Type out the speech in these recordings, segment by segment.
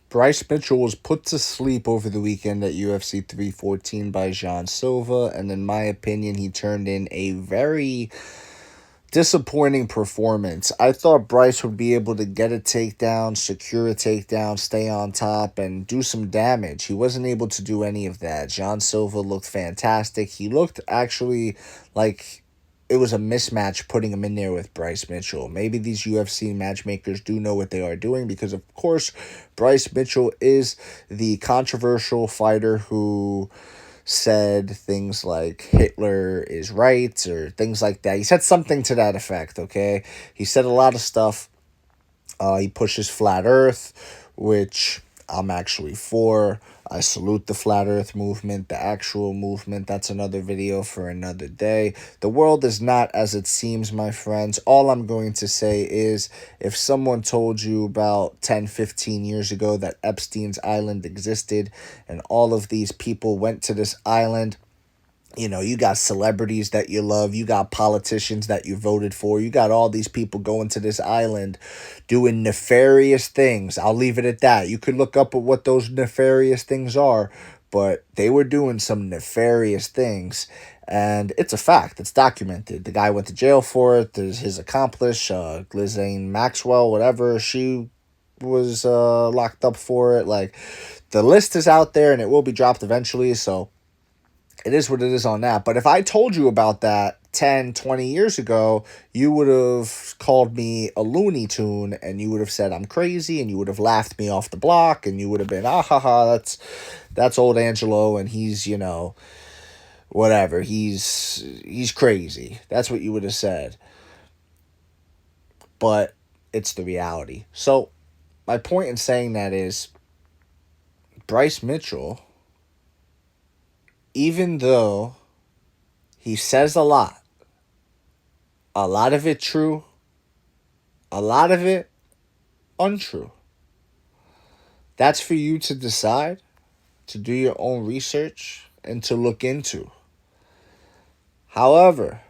Bryce Mitchell was put to sleep over the weekend at UFC 314 by Jean Silva, and in my opinion, he turned in a very disappointing performance. I thought Bryce would be able to get a takedown, secure a takedown, stay on top, and do some damage. He wasn't able to do any of that. John Silva looked fantastic. He looked actually like it was a mismatch putting him in there with Bryce Mitchell. Maybe these UFC matchmakers do know what they are doing because, of course, Bryce Mitchell is the controversial fighter who said things like Hitler is right or things like that. He said something to that effect, okay? He said a lot of stuff. He pushes flat earth, which I'm actually for. I salute the flat earth movement, the actual movement. That's another video for another day. The world is not as it seems, my friends. All I'm going to say is if someone told you about 10, 15 years ago that Epstein's Island existed and all of these people went to this island, you know, you got celebrities that you love. You got politicians that you voted for. You got all these people going to this island doing nefarious things. I'll leave it at that. You could look up at what those nefarious things are, but they were doing some nefarious things. And it's a fact. It's documented. The guy went to jail for it. There's his accomplice, Ghislaine Maxwell, whatever. She was locked up for it. Like, the list is out there and it will be dropped eventually, so it is what it is on that. But if I told you about that 10, 20 years ago, you would have called me a Looney Tune and you would have said I'm crazy and you would have laughed me off the block and you would have been, ah ha ha, that's old Angelo and he's, you know, whatever. He's crazy. That's what you would have said. But it's the reality. So my point in saying that is Bryce Mitchell, even though he says a lot of it true, a lot of it untrue. That's for you to decide, to do your own research, and to look into. However,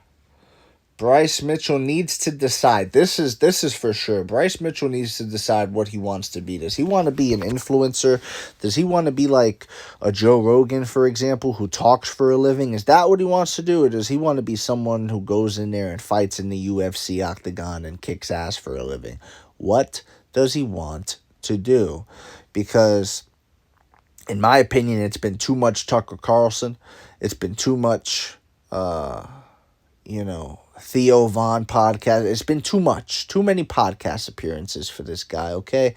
Bryce Mitchell needs to decide. This is for sure. Bryce Mitchell needs to decide what he wants to be. Does he want to be an influencer? Does he want to be like a Joe Rogan, for example, who talks for a living? Is that what he wants to do? Or does he want to be someone who goes in there and fights in the UFC octagon and kicks ass for a living? What does he want to do? Because, in my opinion, it's been too much Tucker Carlson. It's been too much, Theo Von podcast. It's been too much. Too many podcast appearances for this guy, okay?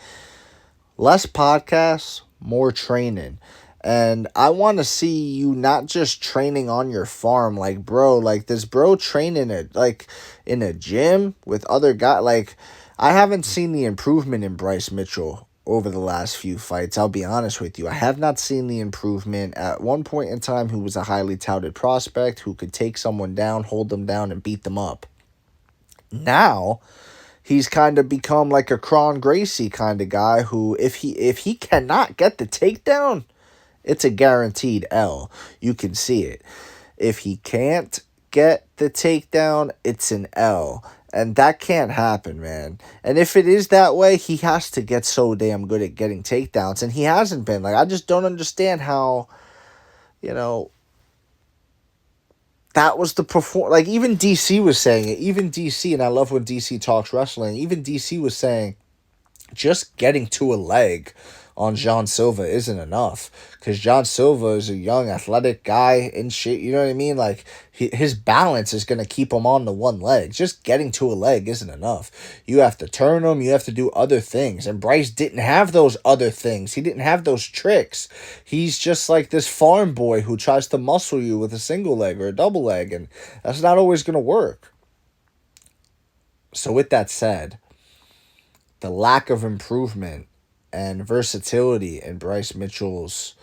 Less podcasts, more training. And I want to see you not just training on your farm. Like, bro, like this bro training it like in a gym with other guys. Like, I haven't seen the improvement in Bryce Mitchell over the last few fights. I'll be honest with you. I have not seen the improvement. At one point in time, who was a highly touted prospect who could take someone down, hold them down, and beat them up. Now, he's kind of become like a Kron Gracie kind of guy who, if he cannot get the takedown, it's a guaranteed L. You can see it. If he can't get the takedown, it's an L. And that can't happen, man. And if it is that way, he has to get so damn good at getting takedowns. And he hasn't been. Like, I just don't understand how, that was the perform. Like, even DC was saying it. Even DC, and I love when DC talks wrestling. Even DC was saying just getting to a leg on John Silva isn't enough, because John Silva is a young athletic guy and shit, you know what I mean? Like, his balance is going to keep him on the one leg. Just getting to a leg isn't enough. You have to turn him, you have to do other things, and Bryce didn't have those other things. He didn't have those tricks. He's just like this farm boy who tries to muscle you with a single leg or a double leg, and that's not always going to work. So with that said, the lack of improvement and versatility in Bryce Mitchell's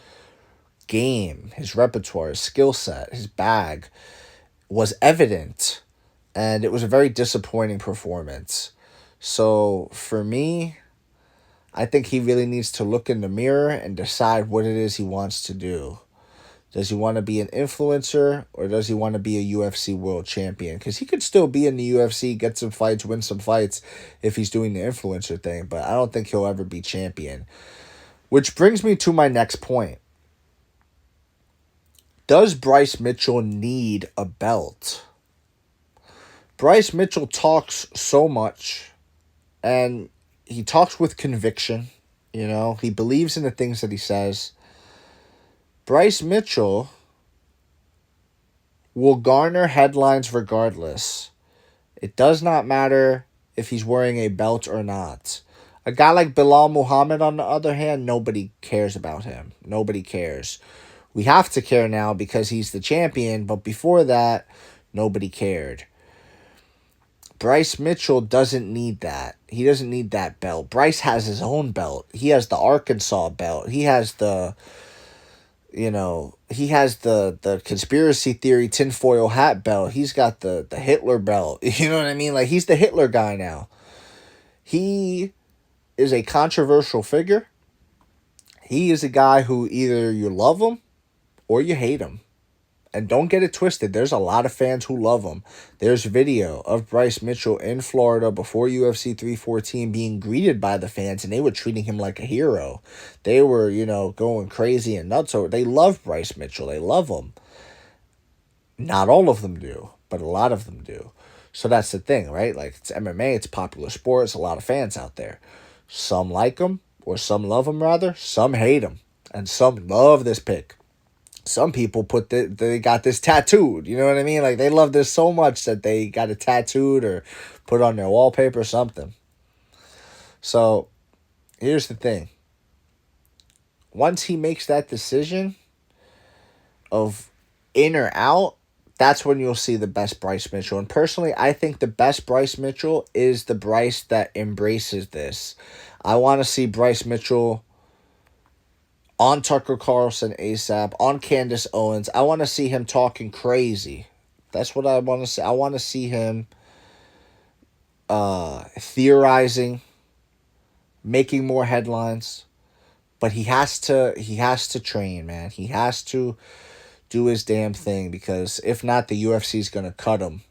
game, his repertoire, his skill set, his bag, was evident. And it was a very disappointing performance. So for me, I think he really needs to look in the mirror and decide what it is he wants to do. Does he want to be an influencer, or does he want to be a UFC world champion? Because he could still be in the UFC, get some fights, win some fights if he's doing the influencer thing. But I don't think he'll ever be champion. Which brings me to my next point. Does Bryce Mitchell need a belt? Bryce Mitchell talks so much, and he talks with conviction. You know, he believes in the things that he says. Bryce Mitchell will garner headlines regardless. It does not matter if he's wearing a belt or not. A guy like Bilal Muhammad, on the other hand, nobody cares about him. Nobody cares. We have to care now because he's the champion, but before that, nobody cared. Bryce Mitchell doesn't need that. He doesn't need that belt. Bryce has his own belt. He has the Arkansas belt. He has the, he has the conspiracy theory tinfoil hat belt. He's got the Hitler belt. You know what I mean? Like, he's the Hitler guy now. He is a controversial figure. He is a guy who either you love him or you hate him. And don't get it twisted. There's a lot of fans who love him. There's video of Bryce Mitchell in Florida before UFC 314 being greeted by the fans, and they were treating him like a hero. They were, going crazy and nuts. So they love Bryce Mitchell. They love him. Not all of them do, but a lot of them do. So that's the thing, right? Like, it's MMA, it's popular sport, it's a lot of fans out there. Some like him, or some love him rather. Some hate him, and some love this pick. Some people they got this tattooed. You know what I mean? Like, they love this so much that they got it tattooed or put on their wallpaper or something. So, here's the thing. Once he makes that decision of in or out, that's when you'll see the best Bryce Mitchell. And personally, I think the best Bryce Mitchell is the Bryce that embraces this. I want to see Bryce Mitchell on Tucker Carlson ASAP, on Candace Owens. I want to see him talking crazy. That's what I want to see. I want to see him theorizing, making more headlines. But he has to train, man. He has to do his damn thing, because if not, the UFC is going to cut him.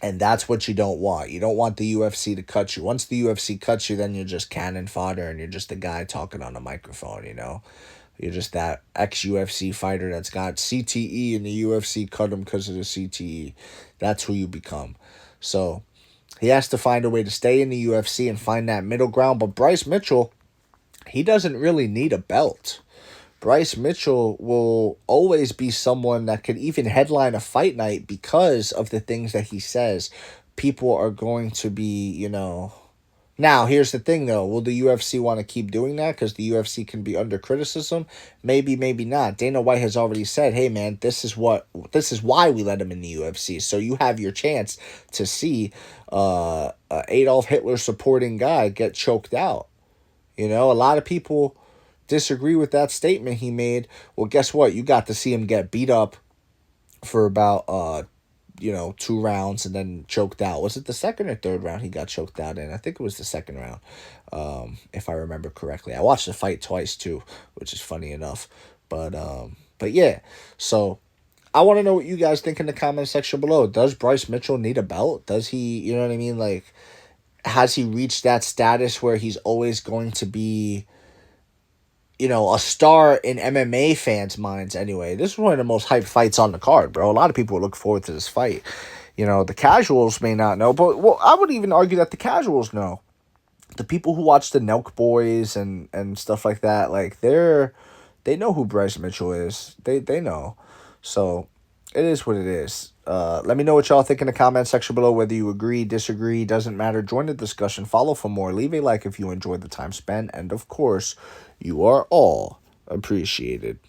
And that's what you don't want. You don't want the UFC to cut you. Once the UFC cuts you, then you're just cannon fodder, and you're just a guy talking on a microphone, You're just that ex-UFC fighter that's got CTE, and the UFC cut him because of the CTE. That's who you become. So he has to find a way to stay in the UFC and find that middle ground. But Bryce Mitchell, he doesn't really need a belt. Bryce Mitchell will always be someone that could even headline a fight night because of the things that he says. People are going to be, Now, here's the thing, though. Will the UFC want to keep doing that? Because the UFC can be under criticism? Maybe, maybe not. Dana White has already said, hey, man, this is why we let him in the UFC. So you have your chance to see Adolf Hitler supporting guy get choked out. A lot of people disagree with that statement he made. Well, guess what? You got to see him get beat up for about 2 rounds and then choked out. Was it the second or third round he got choked out in? I think it was the second round, if I remember correctly. I watched the fight twice too, which is funny enough. But yeah. So I want to know what you guys think in the comment section below. Does Bryce Mitchell need a belt? Does he, you know what I mean? Like, has he reached that status where he's always going to be, a star in MMA fans' minds anyway? This is one of the most hyped fights on the card, bro. A lot of people look forward to this fight. The casuals may not know, but I would even argue that the casuals know. The people who watch the Nelk Boys and stuff like that, like, they know who Bryce Mitchell is. They know. So it is what it is. Let me know what y'all think in the comment section below, whether you agree, disagree, doesn't matter. Join the discussion, follow for more, leave a like if you enjoyed the time spent, and of course, you are all appreciated.